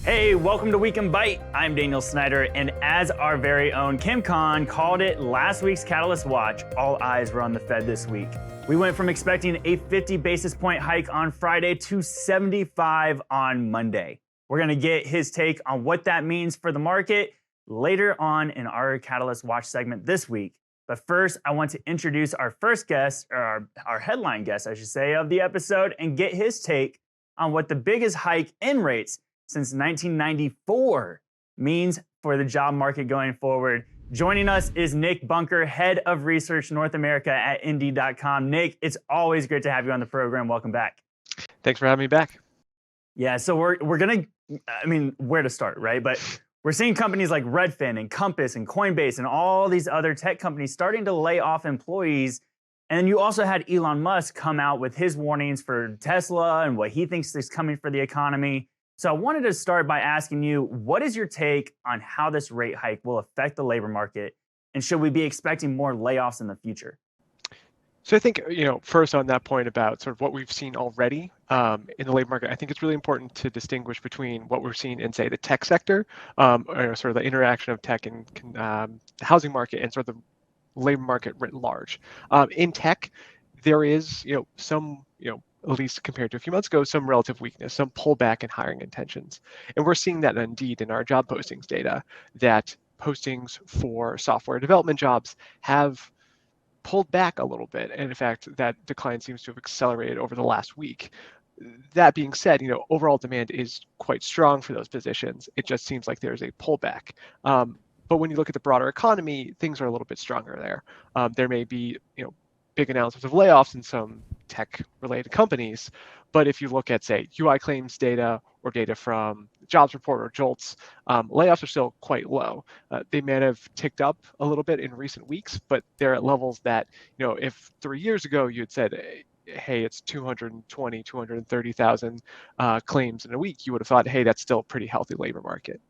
Hey, welcome to Week in Bite. I'm Daniel Snyder, and as our very own Kim Khan called it last week's Catalyst Watch, all eyes were on the Fed this week. We went from expecting a 50 basis point hike on Friday to 75 on Monday. We're going to get his take on what that means for the market later on in our Catalyst Watch segment this week. But first, I want to introduce our first guest, or our headline guest, I should say, of the episode, and get his take on what the biggest hike in rates since 1994 means for the job market going forward. Joining us is Nick Bunker, Head of Research North America at Indeed.com. Nick, it's always great to have you on the program. Welcome back. Thanks for having me back. Yeah, so we're going to, where to start, right? But we're seeing companies like Redfin and Compass and Coinbase and all these other tech companies starting to lay off employees. And you also had Elon Musk come out with his warnings for Tesla and what he thinks is coming for the economy. So I wanted to start by asking you, what is your take on how this rate hike will affect the labor market? And should we be expecting more layoffs in the future? So I think, first on that point about sort of what we've seen already in the labor market, I think it's really important to distinguish between what we're seeing in, say, the tech sector, or sort of the interaction of tech and the housing market and sort of the labor market writ large. In tech, there is, some, at least compared to a few months ago, some relative weakness, some pullback in hiring intentions. And we're seeing that indeed in our job postings data, that postings for software development jobs have pulled back a little bit. And in fact, that decline seems to have accelerated over the last week. That being said, overall demand is quite strong for those positions. It just seems like there's a pullback. But when you look at the broader economy, things are a little bit stronger there. There may be, big announcements of layoffs in some tech-related companies. But if you look at, say, UI claims data or data from Jobs Report or JOLTS, layoffs are still quite low. They may have ticked up a little bit in recent weeks, but they're at levels that, if 3 years ago you had said, hey, it's 220, 230,000 claims in a week, you would have thought, hey, that's still a pretty healthy labor market.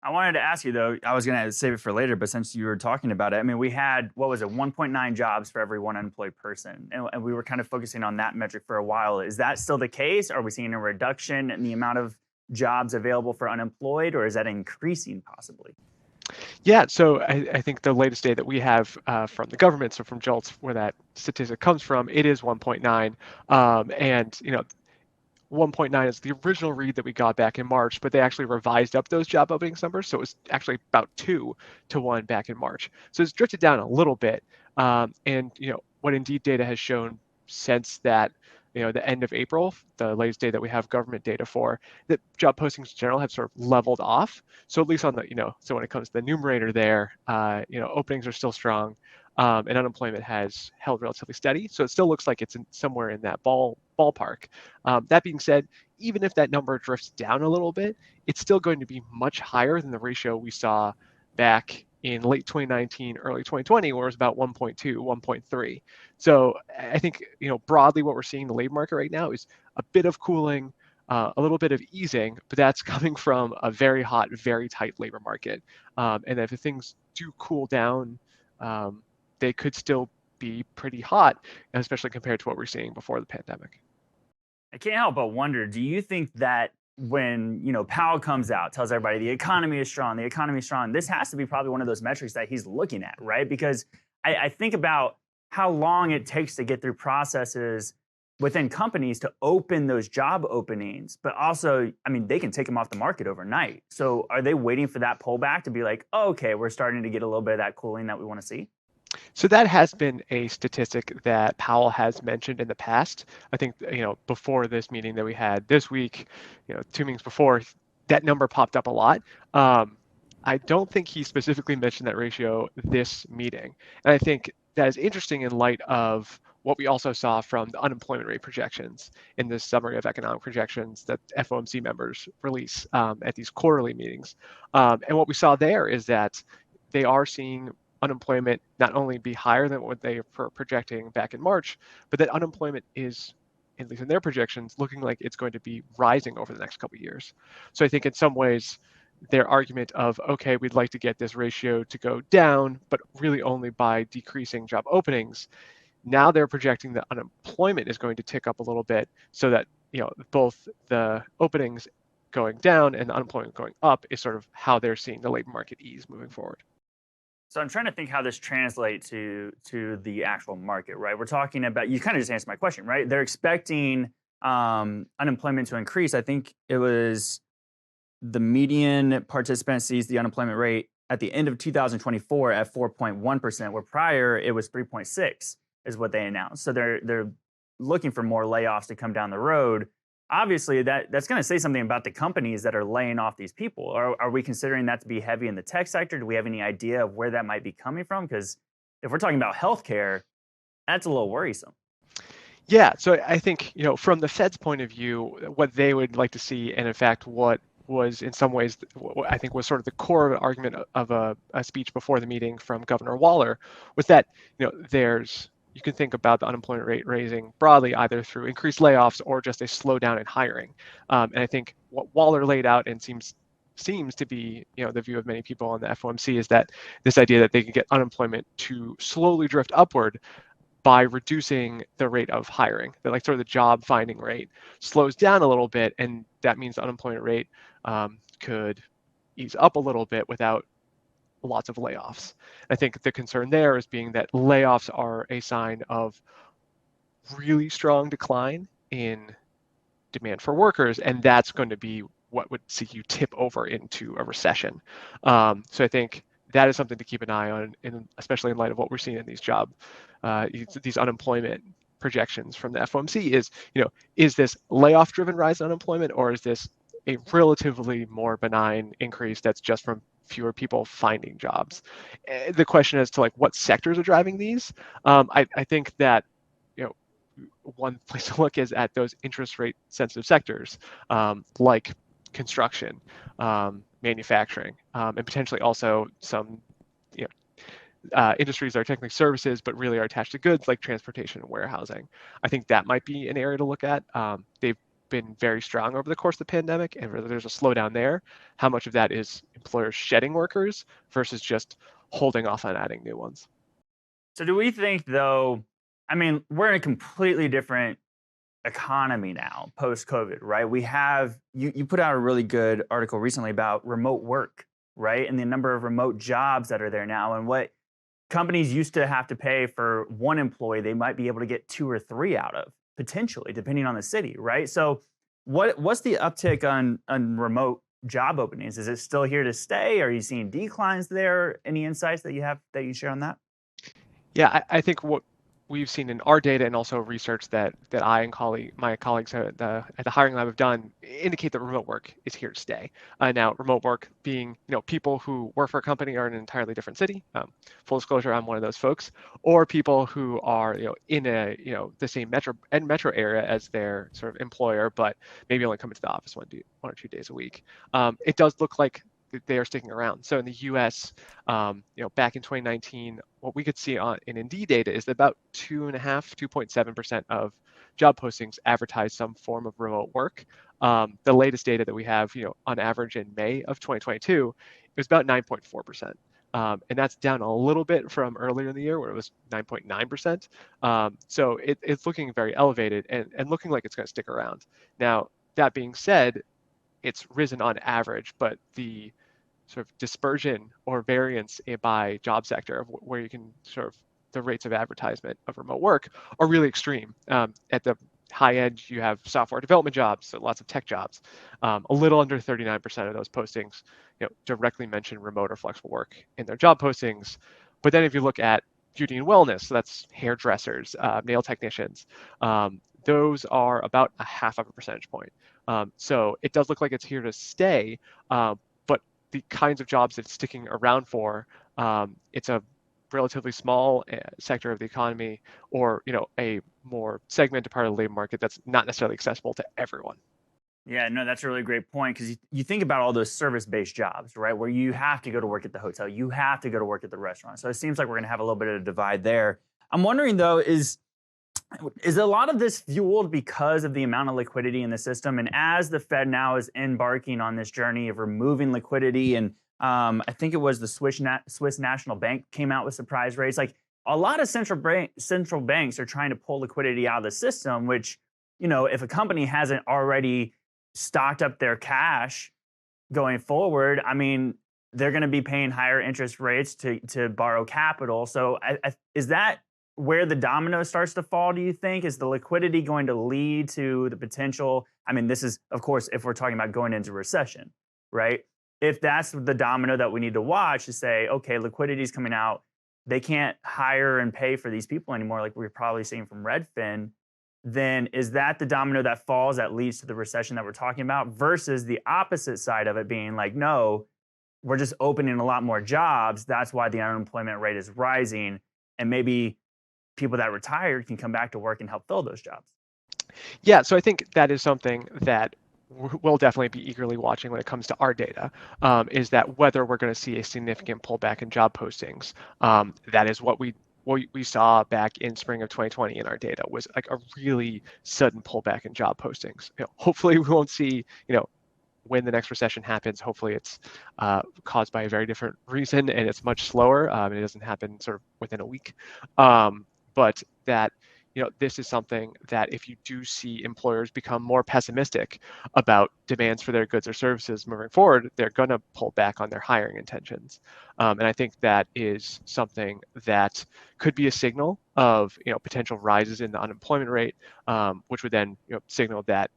I wanted to ask you, though, I was going to save it for later, but since you were talking about it, we had, 1.9 jobs for every one unemployed person. And we were kind of focusing on that metric for a while. Is that still the case? Are we seeing a reduction in the amount of jobs available for unemployed, or is that increasing possibly? Yeah, so I think the latest data that we have from the government, so from JOLTS, where that statistic comes from, it is 1.9. And, 1.9 is the original read that we got back in March, but they actually revised up those job openings numbers. So it was actually about 2 to 1 back in March. So it's drifted down a little bit. And, what Indeed data has shown since that, the end of April, the latest data that we have government data for, that job postings in general have sort of leveled off. So at least on the, so when it comes to the numerator there, openings are still strong. And unemployment has held relatively steady. So it still looks like it's somewhere in that ballpark. That being said, even if that number drifts down a little bit, it's still going to be much higher than the ratio we saw back in late 2019, early 2020, where it was about 1.2, 1.3. So I think, broadly what we're seeing in the labor market right now is a bit of cooling, a little bit of easing, but that's coming from a very hot, very tight labor market. And if things do cool down, they could still be pretty hot, especially compared to what we're seeing before the pandemic. I can't help but wonder, do you think that when, Powell comes out, tells everybody the economy is strong, this has to be probably one of those metrics that he's looking at, right? Because I think about how long it takes to get through processes within companies to open those job openings, but also, they can take them off the market overnight. So are they waiting for that pullback to be like, oh, okay, we're starting to get a little bit of that cooling that we want to see? So that has been a statistic that Powell has mentioned in the past. I think, before this meeting that we had this week, 2 meetings before, that number popped up a lot. I don't think he specifically mentioned that ratio this meeting. And I think that is interesting in light of what we also saw from the unemployment rate projections in this summary of economic projections that FOMC members release at these quarterly meetings. And what we saw there is that they are seeing unemployment not only be higher than what they were projecting back in March, but that unemployment is, at least in their projections, looking like it's going to be rising over the next couple of years. So I think in some ways, their argument of, okay, we'd like to get this ratio to go down, but really only by decreasing job openings. Now they're projecting that unemployment is going to tick up a little bit so that, both the openings going down and unemployment going up is sort of how they're seeing the labor market ease moving forward. So I'm trying to think how this translates to the actual market, right? We're talking about, you kind of just answered my question, right? They're expecting unemployment to increase. I think it was the median participant sees the unemployment rate at the end of 2024 at 4.1%, where prior it was 3.6 is what they announced. So they're looking for more layoffs to come down the road. Obviously, that's going to say something about the companies that are laying off these people. Are we considering that to be heavy in the tech sector? Do we have any idea of where that might be coming from? Because if we're talking about healthcare, that's a little worrisome. Yeah, so I think, from the Fed's point of view, what they would like to see, and in fact, what was in some ways, what I think was sort of the core of an argument of a speech before the meeting from Governor Waller, was that, you can think about the unemployment rate raising broadly, either through increased layoffs or just a slowdown in hiring. And I think what Waller laid out and seems to be, the view of many people on the FOMC is that this idea that they can get unemployment to slowly drift upward by reducing the rate of hiring. That like sort of the job finding rate slows down a little bit, and that means the unemployment rate could ease up a little bit without lots of layoffs. I think the concern there is being that layoffs are a sign of really strong decline in demand for workers, and that's going to be what would see you tip over into a recession. So I think that is something to keep an eye on, especially in light of what we're seeing in these unemployment projections from the FOMC. Is this layoff-driven rise in unemployment, or is this a relatively more benign increase that's just from fewer people finding jobs? The question as to like what sectors are driving these, I think that one place to look is at those interest rate sensitive sectors, like construction, manufacturing, and potentially also some industries that are technically services but really are attached to goods, like transportation and warehousing. I think that might be an area to look at. They've been very strong over the course of the pandemic, and whether there's a slowdown there, how much of that is employers shedding workers versus just holding off on adding new ones. So do we think though, I mean, we're in a completely different economy now post COVID, right? We have you put out a really good article recently about remote work, right? And the number of remote jobs that are there now, and what companies used to have to pay for one employee, they might be able to get two or three out of, potentially, depending on the city, right? So what's the uptick on remote job openings? Is it still here to stay? Are you seeing declines there? Any insights that you share on that? Yeah, I think what we've seen in our data and also research that I and my colleagues at the hiring lab have done indicate that remote work is here to stay. Now, remote work being people who work for a company are in an entirely different city. Full disclosure, I'm one of those folks, or people who are in a the same metro area as their sort of employer, but maybe only come into the office one or two days a week. It does look like they are sticking around. So in the U.S., back in 2019, what we could see in Indeed data is that about 2.7% of job postings advertise some form of remote work. The latest data that we have, on average in May of 2022, it was about 9.4%. And that's down a little bit from earlier in the year where it was 9.9%. So it's looking very elevated and looking like it's going to stick around. Now, that being said, it's risen on average, but the sort of dispersion or variance by job sector of where you can sort of the rates of advertisement of remote work are really extreme. At the high end, you have software development jobs, so lots of tech jobs. A little under 39% of those postings, directly mention remote or flexible work in their job postings. But then if you look at beauty and wellness, so that's hairdressers, nail technicians, those are about a half of a percentage point. So it does look like it's here to stay, but the kinds of jobs it's sticking around for, it's a relatively small sector of the economy, or a more segmented part of the labor market that's not necessarily accessible to everyone. Yeah, no, that's a really great point, because you think about all those service-based jobs, right? Where you have to go to work at the hotel, you have to go to work at the restaurant. So it seems like we're going to have a little bit of a divide there. I'm wondering though, is a lot of this fueled because of the amount of liquidity in the system? And as the Fed now is embarking on this journey of removing liquidity, and I think it was the Swiss National Bank came out with surprise rates. Like a lot of central banks are trying to pull liquidity out of the system, which, if a company hasn't already stocked up their cash going forward, I mean, they're going to be paying higher interest rates to borrow capital. So, is that where the domino starts to fall? Do you think is the liquidity going to lead to the potential? I mean, this is of course if we're talking about going into recession, right? If that's the domino that we need to watch to say, okay, liquidity is coming out, they can't hire and pay for these people anymore, like we're probably seeing from Redfin, then is that the domino that falls that leads to the recession that we're talking about versus the opposite side of it being like, no, we're just opening a lot more jobs. That's why the unemployment rate is rising. And maybe people that retired can come back to work and help fill those jobs. Yeah, so I think that is something that we'll definitely be eagerly watching when it comes to our data, is that whether we're going to see a significant pullback in job postings. That is what we saw back in spring of 2020 in our data was like a really sudden pullback in job postings. Hopefully we won't see, when the next recession happens, hopefully it's caused by a very different reason and it's much slower. It doesn't happen sort of within a week. But that, this is something that if you do see employers become more pessimistic about demands for their goods or services moving forward, they're going to pull back on their hiring intentions. And I think that is something that could be a signal of, potential rises in the unemployment rate, which would then, signal that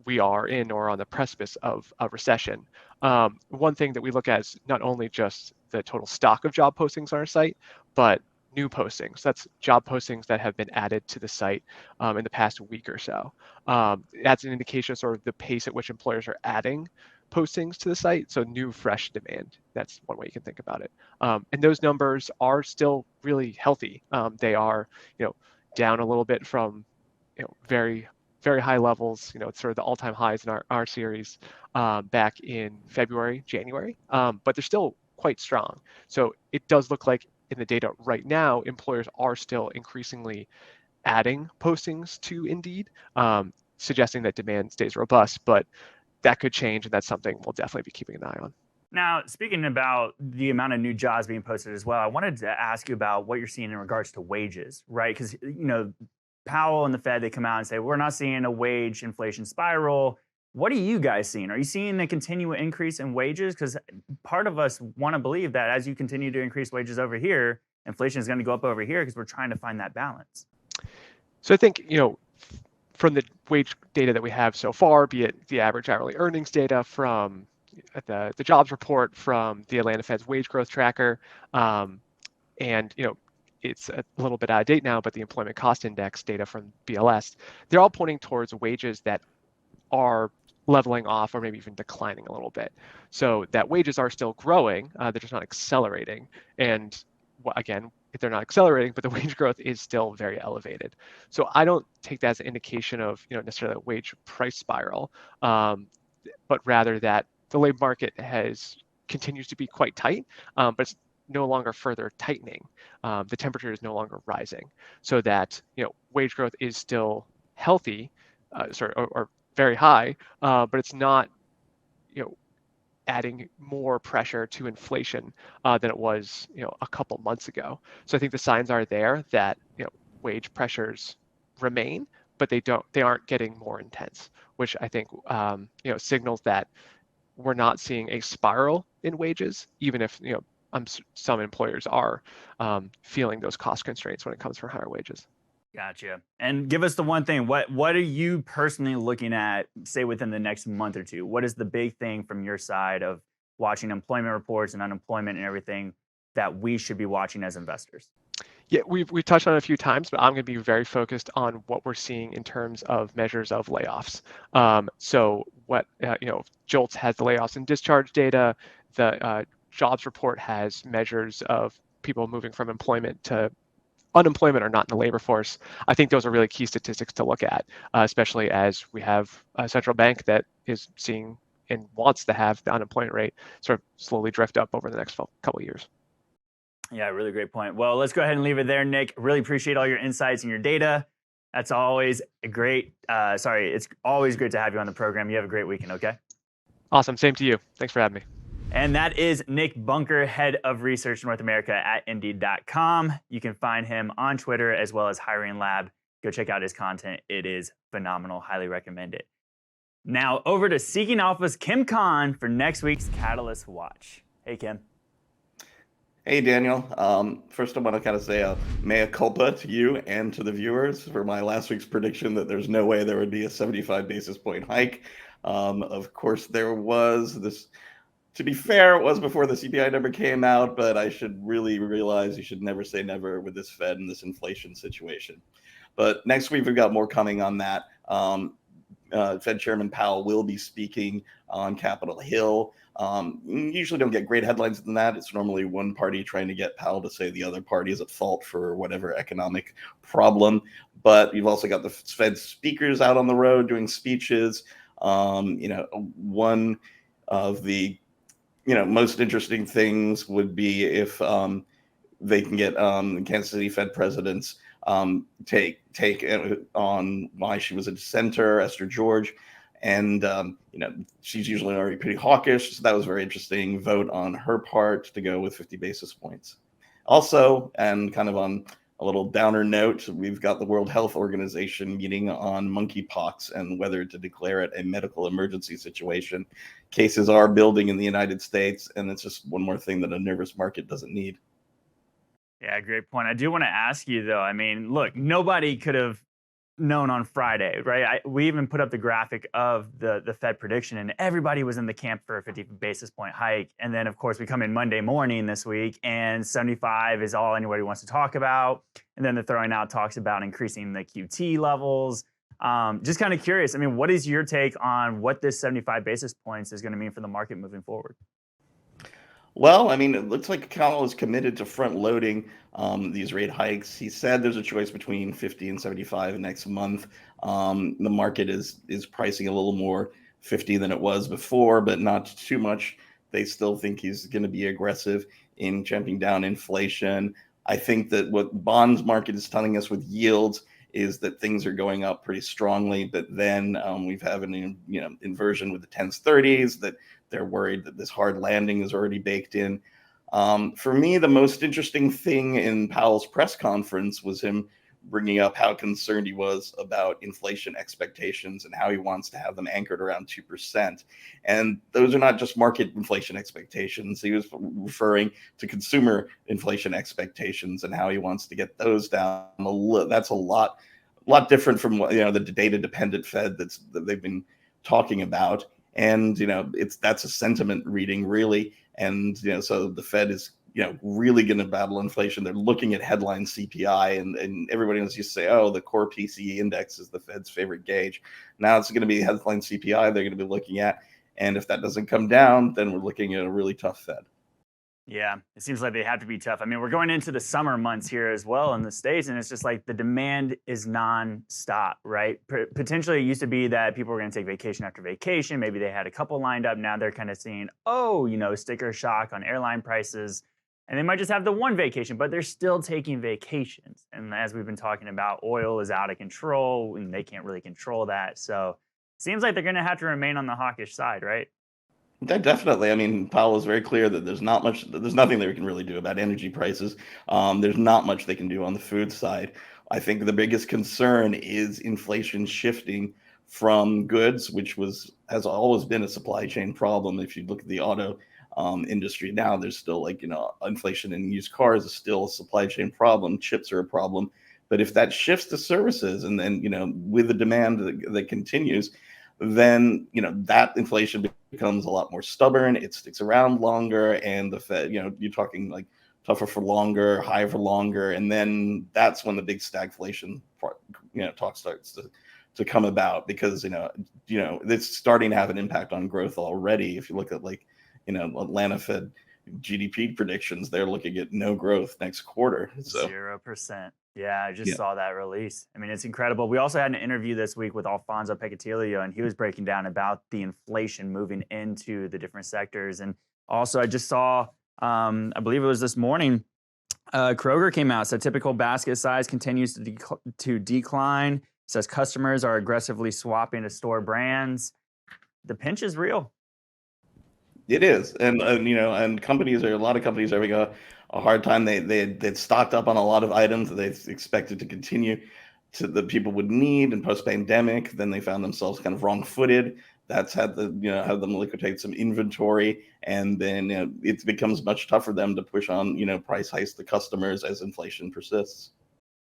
we are in or on the precipice of a recession. One thing that we look at is not only just the total stock of job postings on our site, but new postings. That's job postings that have been added to the site in the past week or so. That's an indication of sort of the pace at which employers are adding postings to the site. So new, fresh demand. That's one way you can think about it. And those numbers are still really healthy. They are, down a little bit from, very very high levels. It's sort of the all-time highs in our series back in February, January, but they're still quite strong. So it does look like in the data right now, employers are still increasingly adding postings to Indeed, suggesting that demand stays robust, but that could change, and that's something we'll definitely be keeping an eye on. Now, speaking about the amount of new jobs being posted as well, I wanted to ask you about what you're seeing in regards to wages, right? Because, Powell and the Fed, they come out and say, we're not seeing a wage inflation spiral. What are you guys seeing? Are you seeing a continual increase in wages? Because part of us want to believe that as you continue to increase wages over here, inflation is going to go up over here because we're trying to find that balance. So I think, from the wage data that we have so far, be it the average hourly earnings data from the jobs report from the Atlanta Fed's wage growth tracker, and it's a little bit out of date now, but the employment cost index data from BLS, they're all pointing towards wages that are leveling off or maybe even declining a little bit. So that wages are still growing, they're just not accelerating. And again, if they're not accelerating, but the wage growth is still very elevated. So I don't take that as an indication of necessarily a wage price spiral, but rather that the labor market continues to be quite tight, but it's no longer further tightening. The temperature is no longer rising, so that wage growth is still healthy, or very high, but it's not adding more pressure to inflation than it was a couple months ago. So I think the signs are there that wage pressures remain, but they aren't getting more intense, which I think signals that we're not seeing a spiral in wages, even if some employers are feeling those cost constraints when it comes for higher wages. Gotcha. And give us the one thing. What are you personally looking at, say within the next month or two? What is the big thing from your side of watching employment reports and unemployment and everything that we should be watching as investors? Yeah, we've touched on it a few times, but I'm going to be very focused on what we're seeing in terms of measures of layoffs. So what JOLTS has the layoffs and discharge data. The jobs report has measures of people moving from employment to unemployment or not in the labor force. I think those are really key statistics to look at, especially as we have a central bank that is seeing and wants to have the unemployment rate sort of slowly drift up over the next couple of years. Yeah, really great point. Well, let's go ahead and leave it there, Nick. Really appreciate all your insights and your data. That's always a great, it's always great to have you on the program. You have a great weekend, okay? Awesome. Same to you. Thanks for having me. And that is Nick Bunker, Head of Research North America at Indeed.com. You can find him on Twitter as well as Hiring Lab. Go check out his content. It is phenomenal. Highly recommend it. Now over to Seeking Alpha's Kim Khan for next week's Catalyst Watch. Hey, Kim. Hey, Daniel. First, I want to kind of say a mea culpa to you and to the viewers for my last week's prediction that there's no way there would be a 75 basis point hike. Of course, there was this. To be fair, it was before the CPI number came out, but I should really realize you should never say never with this Fed and this inflation situation. But next week, we've got more coming on that. Fed Chairman Powell will be speaking on Capitol Hill. Usually don't get great headlines than that. It's normally one party trying to get Powell to say the other party is at fault for whatever economic problem. But you've also got the Fed speakers out on the road doing speeches. One of the most interesting things would be if they can get Kansas City Fed presidents take on why she was a dissenter, Esther George, and she's usually already pretty hawkish, so that was very interesting vote on her part to go with 50 basis points. Also, and kind of on a little downer note, we've got the World Health Organization meeting on monkeypox and whether to declare it a medical emergency situation. Cases are building in the United States, and it's just one more thing that a nervous market doesn't need. Yeah, great point. I do want to ask you though. I mean, look, nobody could have known on Friday, right? We even put up the graphic of the Fed prediction, and everybody was in the camp for a 50 basis point hike. And then, of course, we come in Monday morning this week, and 75 is all anybody wants to talk about. And then they're throwing out talks about increasing the QT levels. Just kind of curious. I mean, what is your take on what this 75 basis points is going to mean for the market moving forward? Well, I mean, it looks like Powell is committed to front loading these rate hikes. He said there's a choice between 50 and 75 next month. The market is pricing a little more 50 than it was before, but not too much. They still think he's going to be aggressive in champing down inflation. I think that what bonds market is telling us with yields is that things are going up pretty strongly, but then we've had an inversion with the 10s, 30s, that they're worried that this hard landing is already baked in. For me, the most interesting thing in Powell's press conference was him bringing up how concerned he was about inflation expectations and how he wants to have them anchored around 2%. And those are not just market inflation expectations. He was referring to consumer inflation expectations and how he wants to get those down. That's a lot different from the data dependent Fed that they've been talking about. And that's a sentiment reading really. And so the Fed is really going to battle inflation. They're looking at headline CPI, and everybody used to say, oh, the core PCE index is the Fed's favorite gauge. Now it's going to be headline CPI they're going to be looking at. And if that doesn't come down, then we're looking at a really tough Fed. Yeah, it seems like they have to be tough. I mean, we're going into the summer months here as well in the States, and it's just like the demand is nonstop, right? Potentially, it used to be that people were going to take vacation after vacation. Maybe they had a couple lined up. Now they're kind of seeing, sticker shock on airline prices. And they might just have the one vacation, but they're still taking vacations. And as we've been talking about, oil is out of control, and they can't really control that. So it seems like they're going to have to remain on the hawkish side, right? Definitely. I mean, Powell is very clear that there's nothing they can really do about energy prices. There's not much they can do on the food side. I think the biggest concern is inflation shifting from goods, which has always been a supply chain problem. If you look at the auto industry now, there's still inflation in used cars is still a supply chain problem. Chips are a problem. But if that shifts to services, and then with the demand that continues, then that inflation becomes a lot more stubborn. It sticks around longer, and the Fed, you're talking like tougher for longer, higher for longer, and then that's when the big stagflation talk starts to come about, because it's starting to have an impact on growth already. If you look at Atlanta Fed GDP predictions, they're looking at no growth next quarter. So 0%. Yeah, I just saw that release. I mean, it's incredible. We also had an interview this week with Alfonso Pecotilio, and he was breaking down about the inflation moving into the different sectors. And also, I just saw, I believe it was this morning, Kroger came out, said typical basket size continues to decline. Says customers are aggressively swapping to store brands. The pinch is real. It is, and a lot of companies are having a hard time. They'd stocked up on a lot of items that they expected to continue that people would need in post-pandemic. Then they found themselves kind of wrong-footed. That's had the had them liquidate some inventory, and then it becomes much tougher for them to push on price hikes to customers as inflation persists.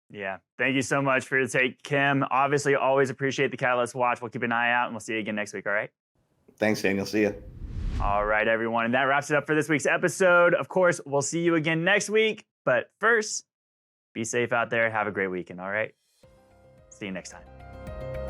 Yeah. Thank you so much for your take, Kim. Obviously, always appreciate the Catalyst Watch. We'll keep an eye out and we'll see you again next week. All right. Thanks, Daniel. See ya. All right, everyone. And that wraps it up for this week's episode. Of course, we'll see you again next week. But first, be safe out there. Have a great weekend. All right. See you next time.